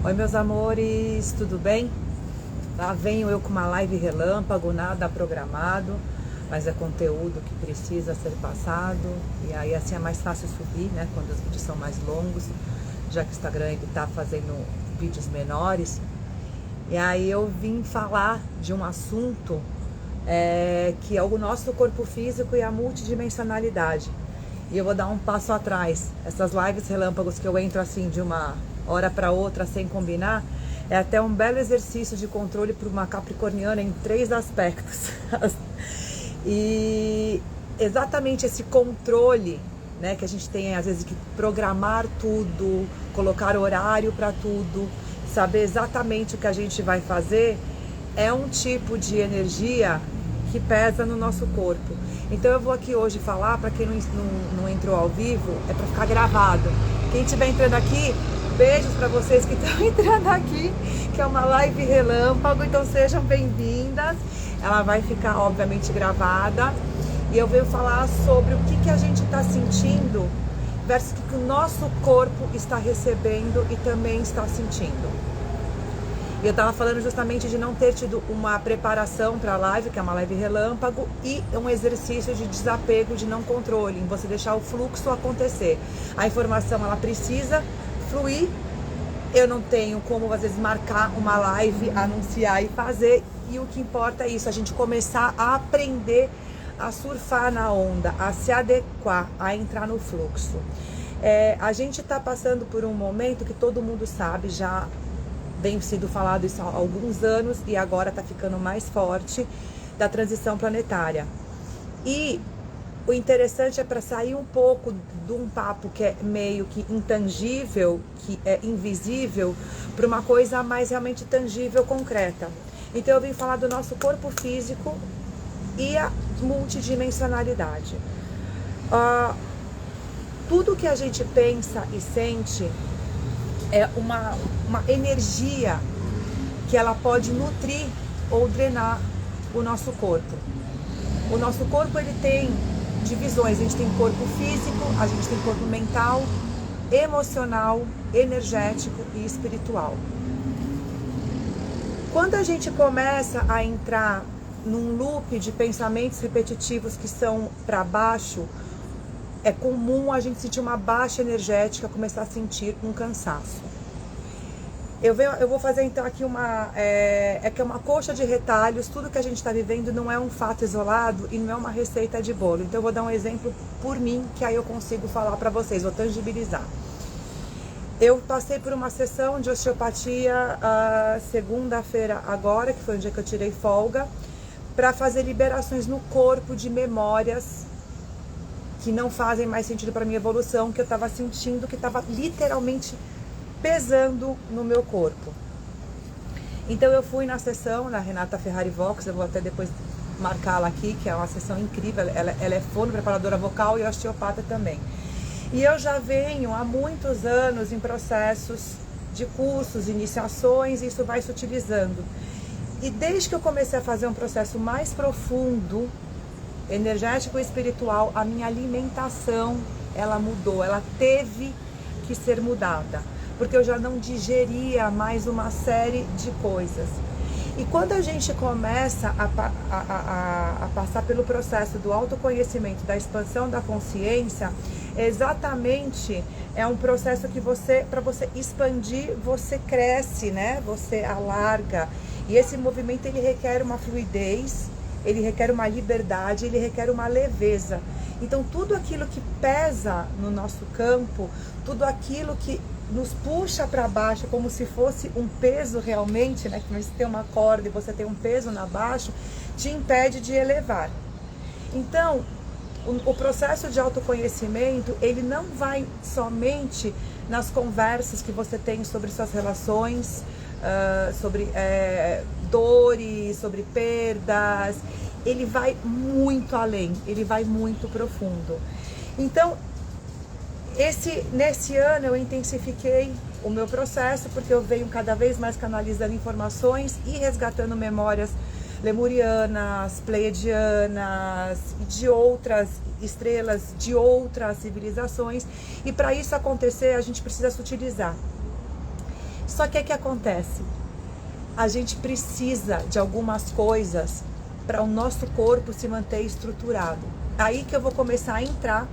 Oi meus amores, tudo bem? Lá venho eu com uma live relâmpago, nada programado, mas é conteúdo que precisa ser passado e aí assim é mais fácil subir, né? Quando os vídeos são mais longos, já que o Instagram está fazendo vídeos menores. E aí eu vim falar de um assunto que é o nosso corpo físico e a multidimensionalidade. E eu vou dar um passo atrás. Essas lives relâmpagos que eu entro assim de uma hora para outra sem combinar, é até um belo exercício de controle para uma capricorniana em 3 aspectos. E exatamente esse controle, né, que a gente tem às vezes que programar tudo, colocar horário para tudo, saber exatamente o que a gente vai fazer, é um tipo de energia que pesa no nosso corpo. Então eu vou aqui hoje falar, para quem não entrou ao vivo, é para ficar gravado. Quem estiver entrando aqui, beijos para vocês que estão entrando aqui, que é uma live relâmpago, então sejam bem-vindas. Ela vai ficar, obviamente, gravada. E eu venho falar sobre o que a gente está sentindo versus o que o nosso corpo está recebendo e também está sentindo. E eu estava falando justamente de não ter tido uma preparação para a live, que é uma live relâmpago, e um exercício de desapego, de não controle, em você deixar o fluxo acontecer. A informação, ela precisa fluir. Eu não tenho como, às vezes, marcar uma live, anunciar e fazer. E o que importa é isso, a gente começar a aprender a surfar na onda, a se adequar, a entrar no fluxo. A gente está passando por um momento que todo mundo sabe, já vem sido falado isso há alguns anos e agora está ficando mais forte, da transição planetária. E o interessante é para sair um pouco de um papo que é meio que intangível, que é invisível, para uma coisa mais realmente tangível, concreta. Então eu vim falar do nosso corpo físico e a multidimensionalidade. Tudo que a gente pensa e sente é uma energia que ela pode nutrir ou drenar o nosso corpo. O nosso corpo, ele tem divisões, a gente tem corpo físico, a gente tem corpo mental, emocional, energético e espiritual. Quando a gente começa a entrar num loop de pensamentos repetitivos que são para baixo, é comum a gente sentir uma baixa energética, começar a sentir um cansaço. Eu vou fazer então aqui que é uma coxa de retalhos. Tudo que a gente está vivendo não é um fato isolado e não é uma receita de bolo. Então eu vou dar um exemplo por mim, que aí eu consigo falar para vocês, vou tangibilizar. Eu passei por uma sessão de osteopatia segunda-feira agora, que foi um dia que eu tirei folga, para fazer liberações no corpo de memórias que não fazem mais sentido para minha evolução, que eu estava sentindo, que estava literalmente pesando no meu corpo. Então eu fui na sessão da Renata Ferrari Vox, eu vou até depois marcá-la aqui, que é uma sessão incrível, ela é fono, preparadora vocal e osteopata também. E eu já venho há muitos anos em processos de cursos, iniciações, e isso vai se utilizando. E desde que eu comecei a fazer um processo mais profundo, energético e espiritual, a minha alimentação, ela mudou, ela teve que ser mudada, porque eu já não digeria mais uma série de coisas. E quando a gente começa a passar pelo processo do autoconhecimento, da expansão da consciência, exatamente é um processo que para você expandir, você cresce, né? Você alarga. E esse movimento, ele requer uma fluidez, ele requer uma liberdade, ele requer uma leveza. Então tudo aquilo que pesa no nosso campo, tudo aquilo que nos puxa para baixo como se fosse um peso realmente, né? Que você tem uma corda e você tem um peso na baixo, te impede de elevar. Então, o processo de autoconhecimento, ele não vai somente nas conversas que você tem sobre suas relações, sobre dores, sobre perdas. Ele vai muito além, ele vai muito profundo. Então, nesse ano eu intensifiquei o meu processo, porque eu venho cada vez mais canalizando informações e resgatando memórias lemurianas, pleiadianas, de outras estrelas, de outras civilizações. E para isso acontecer, a gente precisa se utilizar. Só que o que acontece? A gente precisa de algumas coisas para o nosso corpo se manter estruturado. Aí que eu vou começar a entrar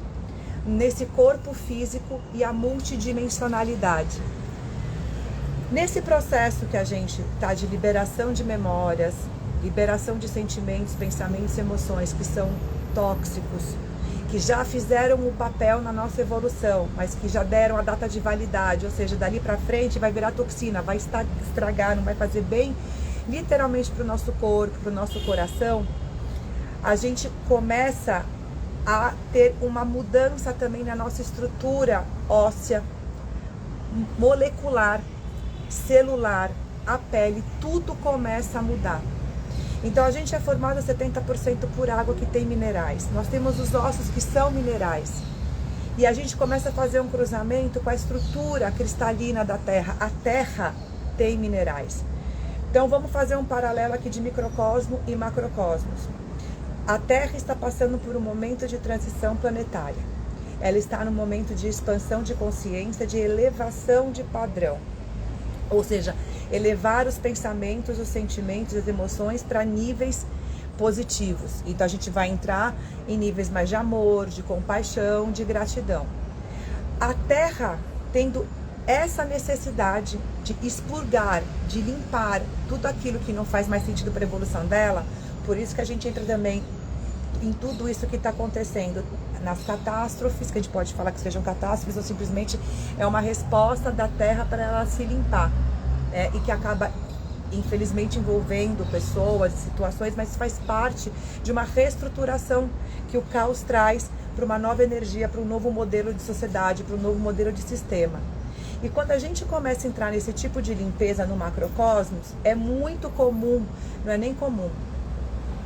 nesse corpo físico e a multidimensionalidade. Nesse processo que a gente está de liberação de memórias, liberação de sentimentos, pensamentos e emoções que são tóxicos, que já fizeram o papel na nossa evolução, mas que já deram a data de validade, ou seja, dali para frente vai virar toxina, vai estragar, não vai fazer bem, literalmente para o nosso corpo, para o nosso coração. A gente começa a ter uma mudança também na nossa estrutura óssea, molecular, celular, a pele, tudo começa a mudar. Então a gente é formado 70% por água que tem minerais. Nós temos os ossos que são minerais. E a gente começa a fazer um cruzamento com a estrutura cristalina da Terra. A Terra tem minerais. Então vamos fazer um paralelo aqui de microcosmo e macrocosmos. A Terra está passando por um momento de transição planetária. Ela está no momento de expansão de consciência, de elevação de padrão. Ou seja, elevar os pensamentos, os sentimentos, as emoções para níveis positivos. Então a gente vai entrar em níveis mais de amor, de compaixão, de gratidão. A Terra tendo essa necessidade de expurgar, de limpar tudo aquilo que não faz mais sentido para a evolução dela, por isso que a gente entra também em tudo isso que está acontecendo, nas catástrofes, que a gente pode falar que sejam catástrofes, ou simplesmente é uma resposta da Terra para ela se limpar, e que acaba, infelizmente, envolvendo pessoas, situações, mas faz parte de uma reestruturação que o caos traz para uma nova energia, para um novo modelo de sociedade, para um novo modelo de sistema. E quando a gente começa a entrar nesse tipo de limpeza no macrocosmos, é muito comum, não é nem comum,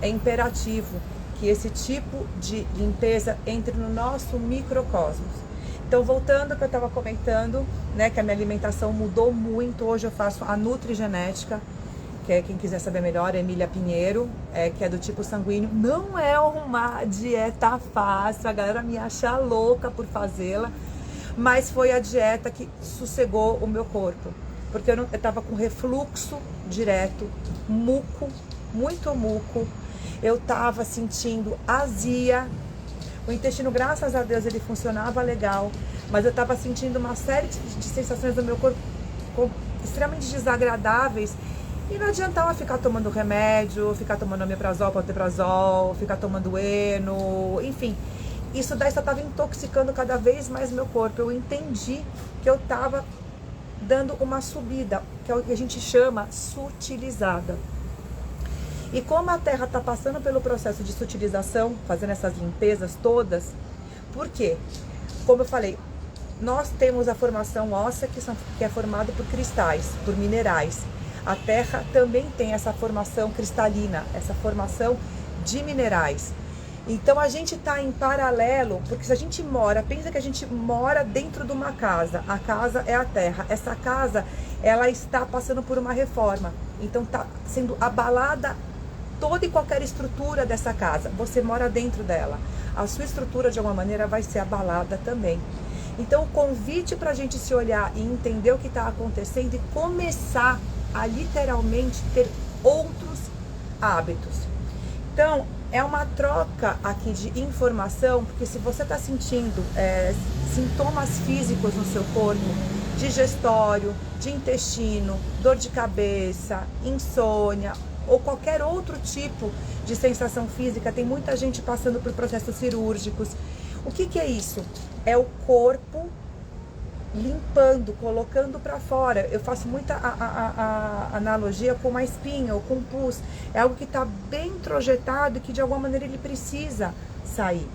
é imperativo que esse tipo de limpeza entre no nosso microcosmos. Então, voltando ao que eu estava comentando, né, que a minha alimentação mudou muito. Hoje eu faço a nutrigenética, que é, quem quiser saber melhor, Emília Pinheiro, que é do tipo sanguíneo. Não é uma dieta fácil, a galera me acha louca por fazê-la, mas foi a dieta que sossegou o meu corpo, porque eu estava com refluxo direto, muco, muito muco. Eu estava sentindo azia, o intestino, graças a Deus, ele funcionava legal, mas eu estava sentindo uma série de sensações do meu corpo extremamente desagradáveis, e não adiantava ficar tomando remédio, ficar tomando omeprazol, pantoprazol, ficar tomando Eno, enfim, isso daí só estava intoxicando cada vez mais meu corpo. Eu entendi que eu estava dando uma subida, que é o que a gente chama sutilizada. E como a Terra está passando pelo processo de sutilização, fazendo essas limpezas todas, por quê? Como eu falei, nós temos a formação óssea que é formada por cristais, por minerais. A Terra também tem essa formação cristalina, essa formação de minerais. Então a gente está em paralelo, porque se a gente mora, pensa que a gente mora dentro de uma casa, a casa é a Terra, essa casa ela está passando por uma reforma, então está sendo abalada toda e qualquer estrutura dessa casa, você mora dentro dela, a sua estrutura de alguma maneira vai ser abalada também. Então o convite para a gente se olhar e entender o que está acontecendo e começar a literalmente ter outros hábitos. Então é uma troca aqui de informação, porque se você está sentindo sintomas físicos no seu corpo, digestório, de intestino, dor de cabeça, insônia, ou qualquer outro tipo de sensação física, tem muita gente passando por processos cirúrgicos. O que é isso? É o corpo limpando, colocando para fora. Eu faço muita analogia com uma espinha ou com um pus. É algo que está bem introjetado e que de alguma maneira ele precisa sair.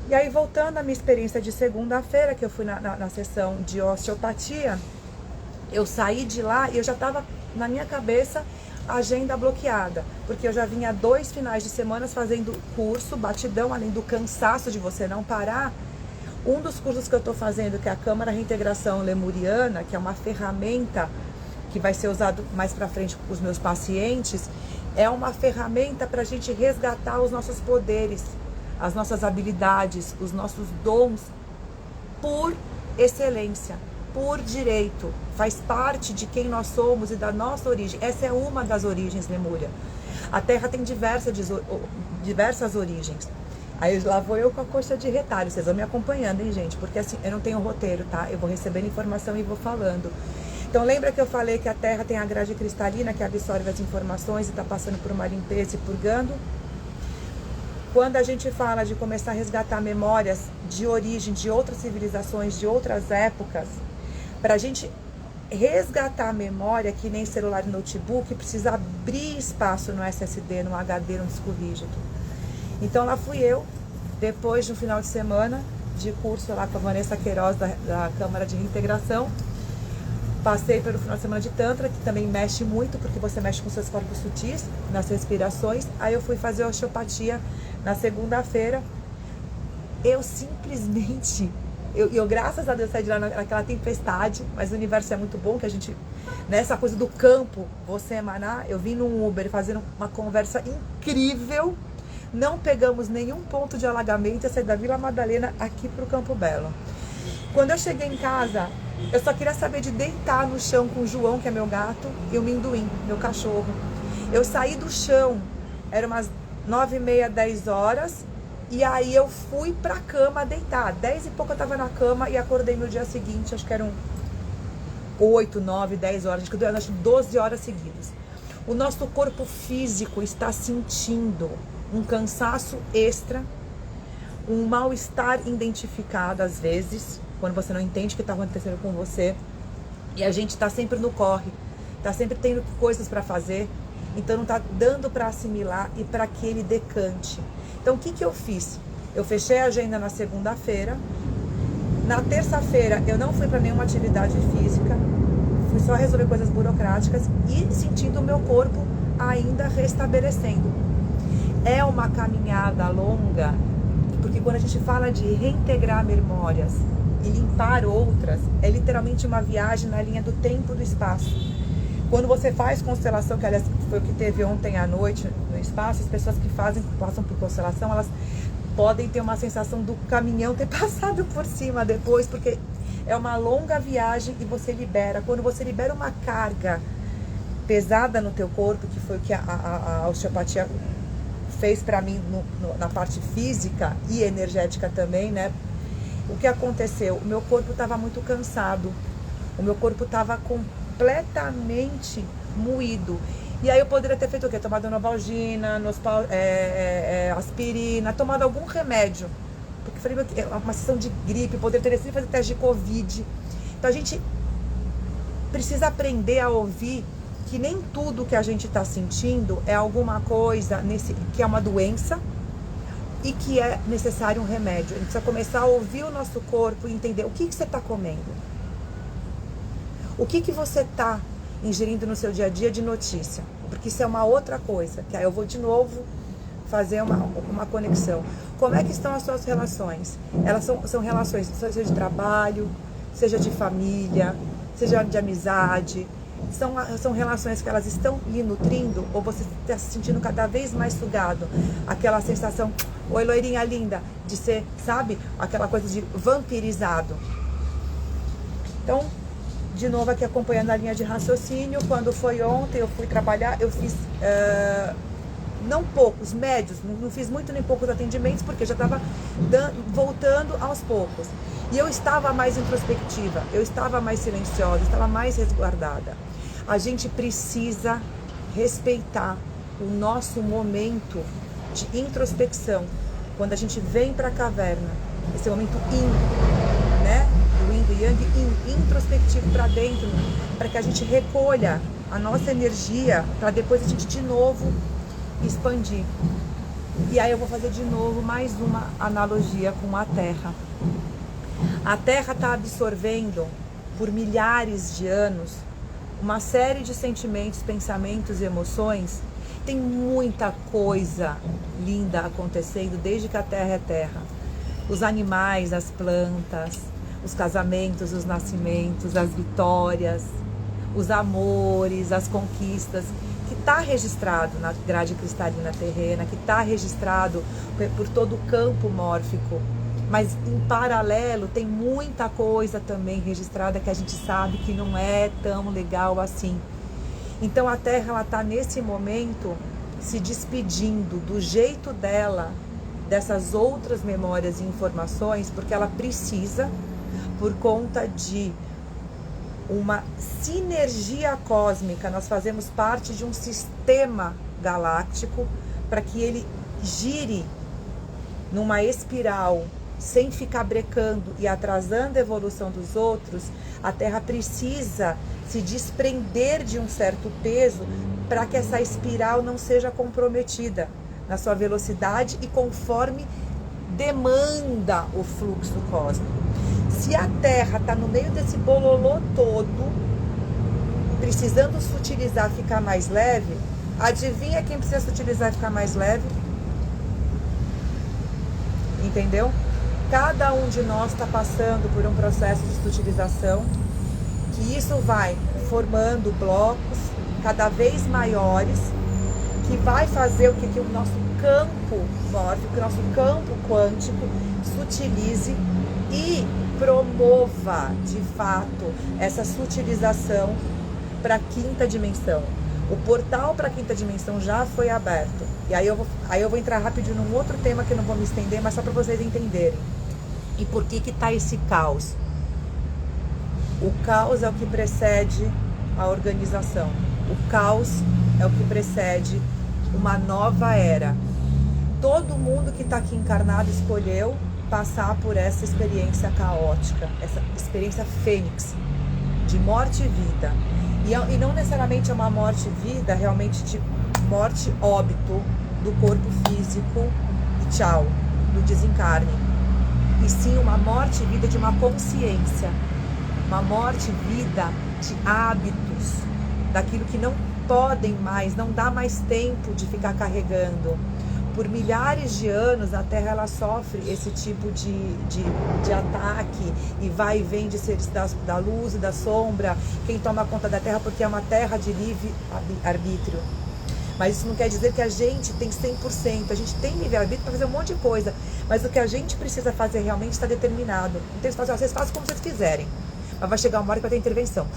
E aí, voltando à minha experiência de segunda-feira, que eu fui na sessão de osteopatia, eu saí de lá e eu já estava na minha cabeça agenda bloqueada, porque eu já vinha 2 finais de semana fazendo curso, batidão, além do cansaço de você não parar. Um dos cursos que eu estou fazendo, que é a Câmara Reintegração Lemuriana, que é uma ferramenta que vai ser usado mais para frente com os meus pacientes, é uma ferramenta para a gente resgatar os nossos poderes, as nossas habilidades, os nossos dons por excelência, por direito, faz parte de quem nós somos e da nossa origem. Essa é uma das origens, Lemúria. A Terra tem diversas origens. Aí lá vou eu com a coxa de retalho, vocês vão me acompanhando, hein, gente? Porque assim, eu não tenho roteiro, tá? Eu vou recebendo informação e vou falando. Então lembra que eu falei que a Terra tem a grade cristalina que absorve as informações e está passando por uma limpeza e purgando? Quando a gente fala de começar a resgatar memórias de origem de outras civilizações, de outras épocas, para a gente resgatar a memória, que nem celular e notebook, precisa abrir espaço no SSD, no HD, no disco rígido. Então lá fui eu, depois de um final de semana de curso lá com a Vanessa Queiroz da Câmara de Reintegração, passei pelo final de semana de Tantra, que também mexe muito, porque você mexe com seus corpos sutis, nas respirações. Aí eu fui fazer osteopatia na segunda-feira. Eu simplesmente, graças a Deus, saí de lá naquela tempestade, mas o universo é muito bom, que a gente, nessa coisa do campo, você emanar, eu vim num Uber fazendo uma conversa incrível, não pegamos nenhum ponto de alagamento, eu saí da Vila Madalena aqui pro Campo Belo. Quando eu cheguei em casa, eu só queria saber de deitar no chão com o João, que é meu gato, e o Minduim, meu cachorro. Eu saí do chão, eram umas 9h30, 10 horas, e aí eu fui pra cama deitar. 10 e pouco eu tava na cama e acordei no dia seguinte, acho que eram 8, 9, 10 horas, acho que 12 horas seguidas. O nosso corpo físico está sentindo um cansaço extra, um mal-estar identificado às vezes, quando você não entende o que está acontecendo com você. E a gente está sempre no corre, está sempre tendo coisas para fazer, então não está dando para assimilar e para que ele decante. Então o que eu fiz? Eu fechei a agenda na segunda-feira. Na terça-feira eu não fui para nenhuma atividade física, fui só resolver coisas burocráticas e sentindo o meu corpo ainda restabelecendo. É uma caminhada longa, porque quando a gente fala de reintegrar memórias e limpar outras, é literalmente uma viagem na linha do tempo e do espaço. Quando você faz constelação, que aliás foi o que teve ontem à noite no espaço, as pessoas que passam por constelação, elas podem ter uma sensação do caminhão ter passado por cima depois, porque é uma longa viagem e você libera. Quando você libera uma carga pesada no teu corpo, que foi o que a osteopatia fez para mim na parte física e energética também, né? O que aconteceu? O meu corpo estava muito cansado, o meu corpo estava completamente moído. E aí eu poderia ter feito o quê? Tomado Novalgina, aspirina, tomado algum remédio. Porque falei, é uma sessão de gripe, poderia ter decidido fazer teste de Covid. Então a gente precisa aprender a ouvir que nem tudo que a gente está sentindo é alguma coisa que é uma doença e que é necessário um remédio. A gente precisa começar a ouvir o nosso corpo e entender o que você está comendo. O que você está ingerindo no seu dia a dia de notícia. Porque isso é uma outra coisa, que aí eu vou de novo fazer uma conexão. Como é que estão as suas relações? Elas são relações, seja de trabalho, seja de família, seja de amizade. São relações que elas estão lhe nutrindo, ou você está se sentindo cada vez mais sugado? Aquela sensação, oi loirinha linda, de ser, sabe? Aquela coisa de vampirizado. Então, de novo aqui acompanhando a linha de raciocínio. Quando foi ontem, eu fui trabalhar, eu fiz, não poucos, médios, não fiz muito nem poucos atendimentos, porque já estava voltando aos poucos. E eu estava mais introspectiva, eu estava mais silenciosa, estava mais resguardada. A gente precisa respeitar o nosso momento de introspecção. Quando a gente vem para a caverna, esse momento né? Do yin, do yang, introspectivo para dentro, para que a gente recolha a nossa energia, para depois a gente de novo expandir. E aí eu vou fazer de novo mais uma analogia com a Terra. A Terra está absorvendo por milhares de anos uma série de sentimentos, pensamentos e emoções. Tem muita coisa linda acontecendo desde que a Terra é Terra. Os animais, as plantas, os casamentos, os nascimentos, as vitórias, os amores, as conquistas, que está registrado na grade cristalina terrena, que está registrado por todo o campo mórfico Mas em paralelo tem muita coisa também registrada que a gente sabe que não é tão legal assim. Então a Terra, ela está nesse momento se despedindo do jeito dela, dessas outras memórias e informações, porque ela precisa, por conta de uma sinergia cósmica, nós fazemos parte de um sistema galáctico, para que ele gire numa espiral, sem ficar brecando e atrasando a evolução dos outros. A Terra precisa se desprender de um certo peso para que essa espiral não seja comprometida na sua velocidade e conforme demanda o fluxo cósmico. Se a Terra está no meio desse bololô todo, precisando sutilizar, ficar mais leve, adivinha quem precisa sutilizar e ficar mais leve? Entendeu? Cada um de nós está passando por um processo de sutilização, que isso vai formando blocos cada vez maiores, que vai fazer o que o nosso campo mórfico, o nosso campo quântico sutilize e promova, de fato, essa sutilização para a quinta dimensão. O portal para a quinta dimensão já foi aberto. E aí eu vou entrar rapidinho num outro tema que eu não vou me estender, mas só para vocês entenderem. E por que está esse caos? O caos é o que precede a organização. O caos é o que precede uma nova era. Todo mundo que está aqui encarnado escolheu passar por essa experiência caótica, essa experiência fênix, de morte e vida. E não necessariamente é uma morte e vida, realmente de morte óbito do corpo físico e tchau, do desencarne. E sim uma morte e vida de uma consciência, uma morte e vida de hábitos, daquilo que não podem mais, não dá mais tempo de ficar carregando. Por milhares de anos a Terra, ela sofre esse tipo de ataque e vai e vem de seres da luz e da sombra, quem toma conta da Terra, porque é uma terra de livre arbítrio. Mas isso não quer dizer que a gente tem 100%, a gente tem livre-arbítrio para fazer um monte de coisa, mas o que a gente precisa fazer realmente está determinado. Então vocês fazem como vocês quiserem, mas vai chegar uma hora que vai ter intervenção.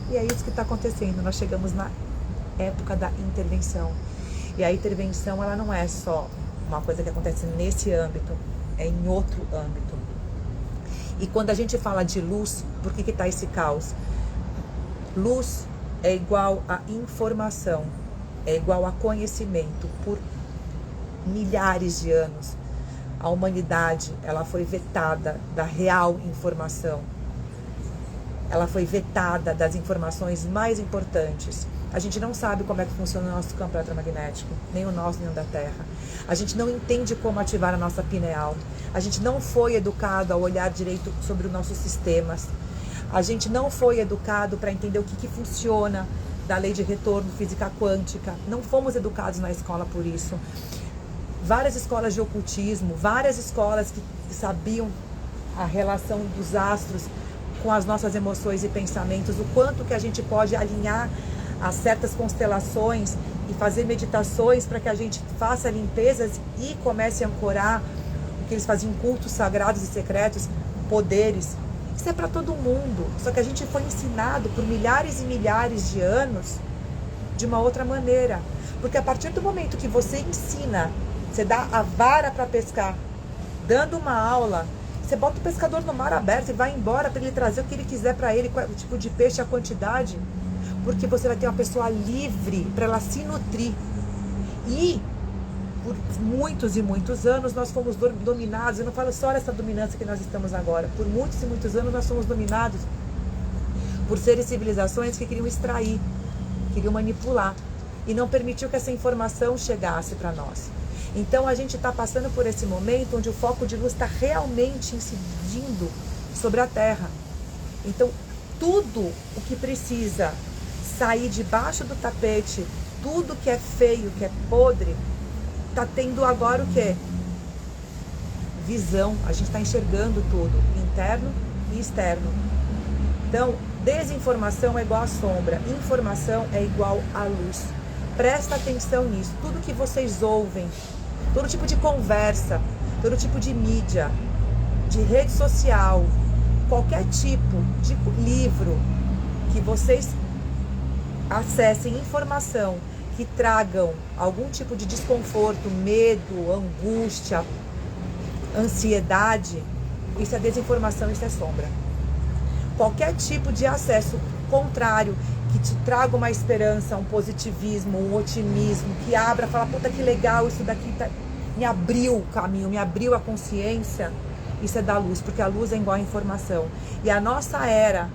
E é isso que está acontecendo, nós chegamos na época da intervenção. E a intervenção, ela não é só uma coisa que acontece nesse âmbito, é em outro âmbito. E quando a gente fala de luz, por que está esse caos? Luz é igual a informação, é igual a conhecimento. Por milhares de anos, a humanidade, ela foi vetada da real informação. Ela foi vetada das informações mais importantes. A gente não sabe como é que funciona o nosso campo eletromagnético, nem o nosso, nem o da Terra. A gente não entende como ativar a nossa pineal. A gente não foi educado a olhar direito sobre os nossos sistemas. A gente não foi educado para entender o que funciona da lei de retorno, física quântica. Não fomos educados na escola por isso. Várias escolas de ocultismo, várias escolas que sabiam a relação dos astros com as nossas emoções e pensamentos, o quanto que a gente pode alinhar a certas constelações e fazer meditações para que a gente faça limpezas e comece a ancorar o que eles faziam, cultos sagrados e secretos, poderes. Isso é para todo mundo, só que a gente foi ensinado por milhares e milhares de anos de uma outra maneira. Porque a partir do momento que você ensina, você dá a vara para pescar, dando uma aula, você bota o pescador no mar aberto e vai embora para ele trazer o que ele quiser para ele, o tipo de peixe, a quantidade. Porque você vai ter uma pessoa livre para ela se nutrir. E por muitos e muitos anos nós fomos dominados. Eu não falo só dessa dominância que nós estamos agora. Por muitos e muitos anos nós fomos dominados por seres e civilizações que queriam extrair, queriam manipular e não permitiu que essa informação chegasse para nós. Então a gente está passando por esse momento onde o foco de luz está realmente incidindo sobre a Terra. Então tudo o que precisa sair debaixo do tapete, tudo que é feio, que é podre, tá tendo agora o quê? Visão. A gente está enxergando tudo, interno e externo. Então, desinformação é igual a sombra, informação é igual a luz. Presta atenção nisso. Tudo que vocês ouvem, todo tipo de conversa, todo tipo de mídia, de rede social, qualquer tipo de livro que vocês acessem informação que tragam algum tipo de desconforto, medo, angústia, ansiedade, isso é desinformação, isso é sombra. Qualquer tipo de acesso contrário, que te traga uma esperança, um positivismo, um otimismo, que abra, fala, puta que legal, isso daqui me abriu o caminho, me abriu a consciência, isso é da luz, porque a luz é igual a informação. E a nossa era,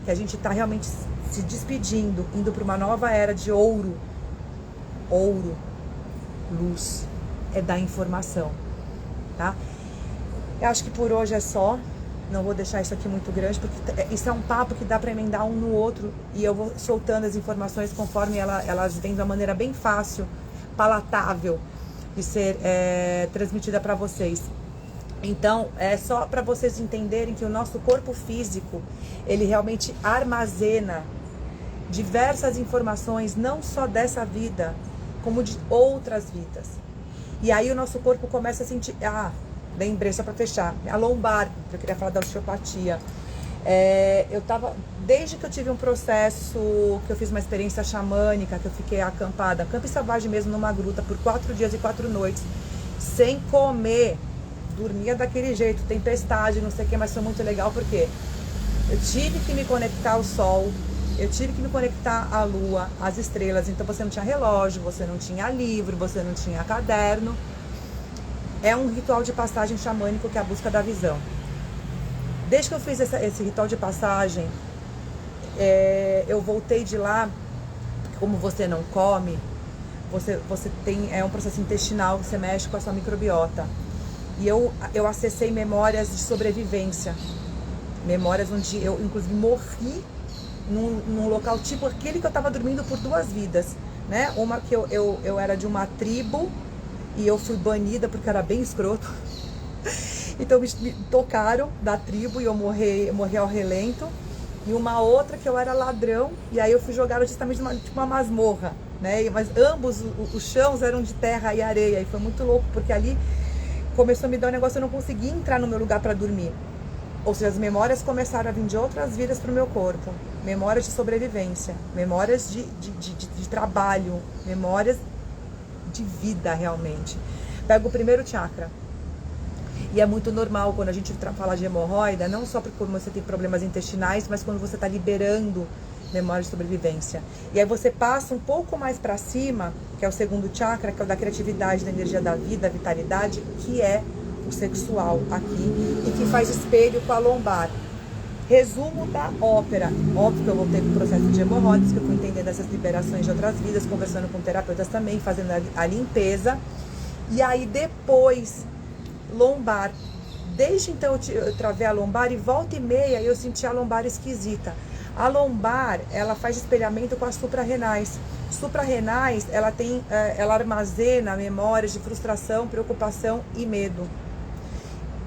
que a gente está realmente se despedindo, indo para uma nova era de ouro, luz, é da informação, tá? Eu acho que por hoje é só. Não vou deixar isso aqui muito grande, porque isso é um papo que dá para emendar um no outro, e eu vou soltando as informações conforme elas vêm de uma maneira bem fácil, palatável de ser transmitida para vocês. Então, é só para vocês entenderem que o nosso corpo físico, ele realmente armazena diversas informações, não só dessa vida, como de outras vidas. E aí o nosso corpo começa a sentir... lembrei, só para fechar, a lombar, eu queria falar da osteopatia. Desde que eu tive um processo, que eu fiz uma experiência xamânica, que eu fiquei acampada, campo selvagem mesmo, numa gruta, por 4 dias e 4 noites, sem comer, dormia daquele jeito, tempestade, não sei o que, mas foi muito legal, porque eu tive que me conectar ao sol, eu tive que me conectar à lua, às estrelas, então você não tinha relógio, você não tinha livro, você não tinha caderno. É um ritual de passagem xamânico, que é a busca da visão. Desde que eu fiz esse ritual de passagem, eu voltei de lá, como você não come, você tem um processo intestinal, você mexe com a sua microbiota. E eu acessei memórias de sobrevivência, memórias onde eu, inclusive, morri num local tipo aquele que eu estava dormindo por 2 vidas, né? Uma que eu era de uma tribo, e eu fui banida porque era bem escroto. Então me tocaram da tribo e eu morri ao relento. E uma outra que eu era ladrão, e aí eu fui jogada justamente numa tipo uma masmorra, né? Mas ambos os chãos eram de terra e areia, e foi muito louco, porque ali começou a me dar um negócio, eu não conseguia entrar no meu lugar para dormir. Ou seja, as memórias começaram a vir de outras vidas para o meu corpo. Memórias de sobrevivência, memórias de trabalho, memórias de vida realmente. Pega o primeiro chakra. E é muito normal quando a gente fala de hemorroida, não só porque você tem problemas intestinais, mas quando você está liberando memória de sobrevivência. E aí você passa um pouco mais para cima, que é o segundo chakra, que é o da criatividade, da energia da vida, da vitalidade, que é o sexual aqui, e que faz espelho com a lombar. Resumo da ópera. Óbvio que eu voltei com o processo de hemorroides, que eu fui entendendo essas liberações de outras vidas, conversando com terapeutas também, fazendo a limpeza. E aí depois, lombar. Desde então eu travei a lombar, e volta e meia eu senti a lombar esquisita. A lombar, ela faz espelhamento com as suprarrenais. Suprarrenais, ela armazena memórias de frustração, preocupação e medo.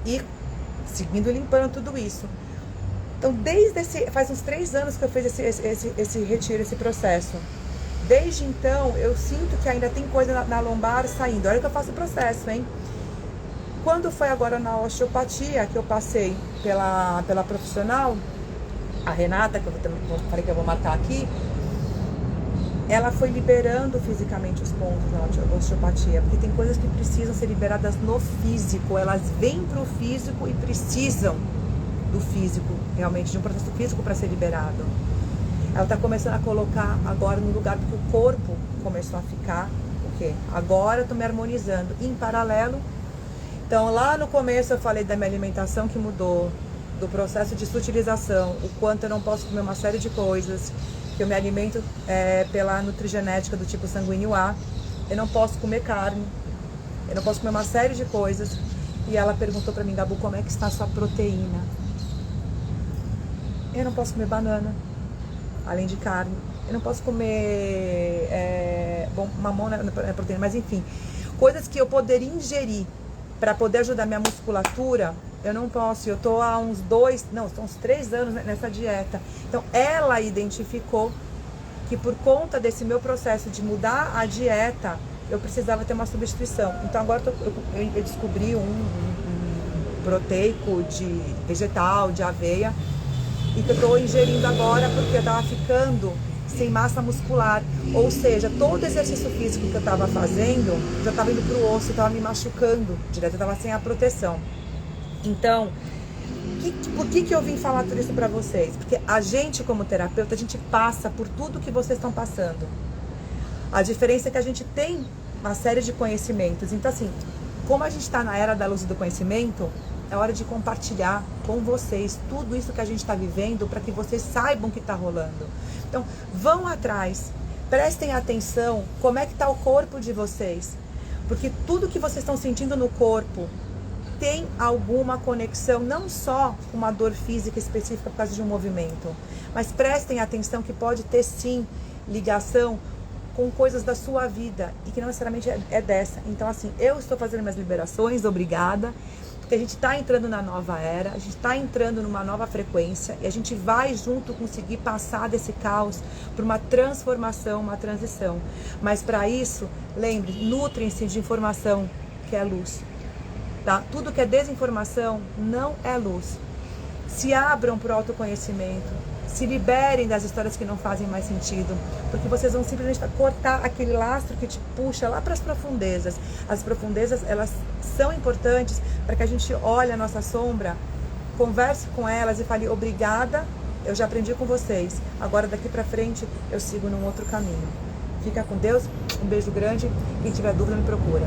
E seguindo limpando tudo isso. Então, faz uns 3 anos que eu fiz esse retiro, esse processo. Desde então, eu sinto que ainda tem coisa na lombar saindo. Olha que eu faço o processo, hein? Quando foi agora na osteopatia, que eu passei pela profissional, a Renata, que eu falei que eu vou marcar aqui, ela foi liberando fisicamente os pontos na osteopatia, porque tem coisas que precisam ser liberadas no físico, elas vêm para o físico e precisam do físico, realmente, de um processo físico para ser liberado. Ela está começando a colocar agora no lugar, porque o corpo começou a ficar, o quê? Agora eu estou me harmonizando. Em paralelo, então lá no começo eu falei da minha alimentação que mudou, do processo de sutilização, o quanto eu não posso comer uma série de coisas, que eu me alimento pela nutrigenética do tipo sanguíneo A, eu não posso comer carne, eu não posso comer uma série de coisas. E ela perguntou para mim, Gabu, como é que está a sua proteína? Eu não posso comer banana, além de carne. Eu não posso comer mamão, não é proteína, mas enfim, coisas que eu poderia ingerir para poder ajudar minha musculatura, eu não posso. Eu tô há uns 3 anos nessa dieta. Então ela identificou que por conta desse meu processo de mudar a dieta, eu precisava ter uma substituição. Então agora eu descobri um proteico de vegetal, de aveia, e que eu estou ingerindo agora porque eu estava ficando sem massa muscular. Ou seja, todo exercício físico que eu estava fazendo já estava indo para o osso, estava me machucando direto, eu estava sem a proteção. Então, por que eu vim falar tudo isso para vocês? Porque a gente, como terapeuta, a gente passa por tudo que vocês estão passando. A diferença é que a gente tem uma série de conhecimentos. Então, assim, como a gente está na era da luz e do conhecimento, é hora de compartilhar com vocês tudo isso que a gente está vivendo para que vocês saibam o que está rolando. Então, vão atrás, prestem atenção como é que está o corpo de vocês. Porque tudo que vocês estão sentindo no corpo tem alguma conexão, não só com uma dor física específica por causa de um movimento, mas prestem atenção que pode ter sim ligação com coisas da sua vida e que não necessariamente é dessa. Então, assim, eu estou fazendo minhas liberações, obrigada, porque a gente está entrando na nova era, a gente está entrando numa nova frequência e a gente vai junto conseguir passar desse caos para uma transformação, uma transição. Mas para isso, lembre, nutrem-se de informação que é luz. Tá? Tudo que é desinformação não é luz. Se abram para o autoconhecimento, se liberem das histórias que não fazem mais sentido, porque vocês vão simplesmente cortar aquele lastro que te puxa lá para as profundezas. As profundezas, elas são importantes para que a gente olhe a nossa sombra, converse com elas e fale, obrigada, eu já aprendi com vocês, agora daqui para frente eu sigo num outro caminho. Fica com Deus, um beijo grande, quem tiver dúvida me procura.